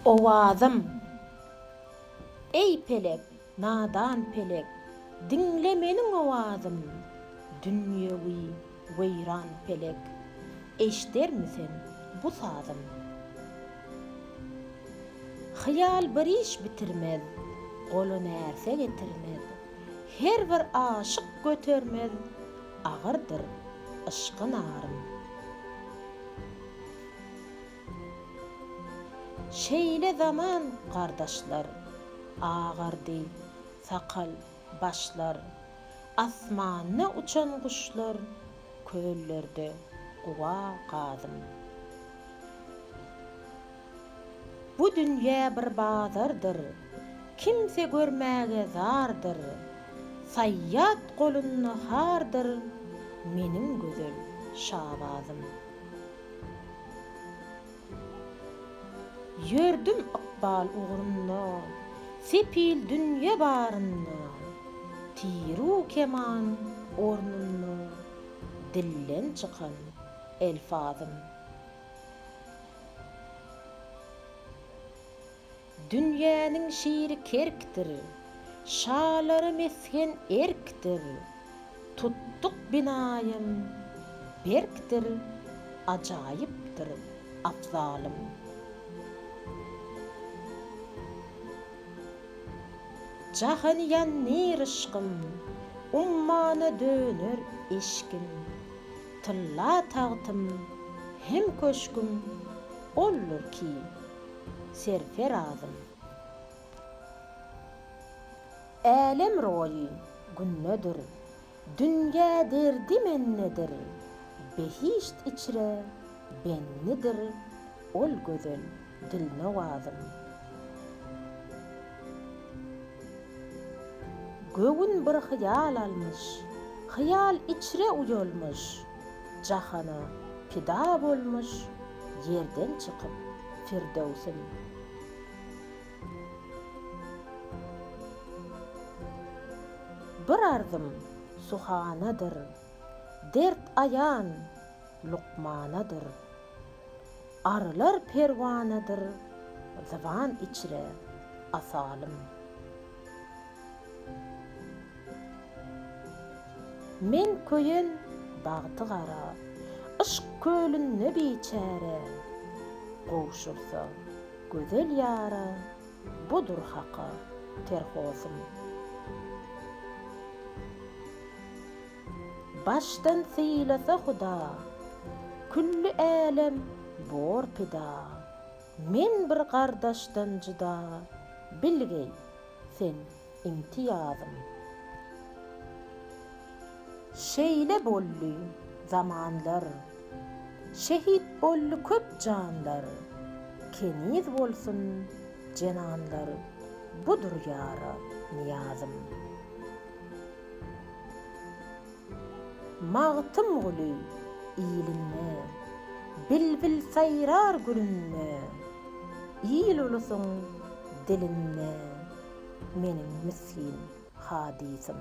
Ovazım. Ey pelek, nadan pelek, dinle meniň owazym. Dünýäwi weýran pelek, eşdermisin bu sazym? Hyýal bir iş bitirmez, goly närse getirmez. Her bir aşyk götermez, agyrdyr ışkyn arym. Şeýle zaman gardaşlar, ağardy sakal başlar. Asmanyna uçan guşlar, köllerde guwa gazym. Bu dünýä bir bazardyr, kimse görmäge zardyr. Saýýat golunny hardyr, meniň gözel şabazym. Ýördüm ykbal ugrunna, sepil dünýe barynna. Tiru keman ornunna, dillen çykan elfazym. Dünýäniň şiiri kerkdir, şalary mesken erkdir. Tuttuk binayım, berkdir, ajaýypdyr afzalym. Jahan ýanýar ışkym, ummana döner eşkim. Tylla tagtym, hem köşküm, olur ki serferazym. Älem roýy günnedir, dünýä derdi mennedir. Behişt içre bennidir, ol gözel dilnawazym. Göwün bir hyýal almış, hyýal içre uyalmış. Jahana pida bolmuş, yerden çykyp firdewsim. Bir arzym suhanadyr, dert ayan lukmanadyr. Arılar perwanadyr, zywan içre asalym. Men köýen bagty gara, ışk kölünne biçäre. Gowşursa gözel ýara, budur haqa terhosym. Baştan syýlasa Huda, külli älem bor pida. Men bir gardaşdan juda, bilgey sen imtiyazym. Şeýle boldy zamanlar, şehit boldy köp canlar. Keniz bolsun cenanlar, budur ýara niyazym. Magtym guly ilinme, bilbil saýrar gülünme. İl ulusyň dilinme, meniň miskin hadisim.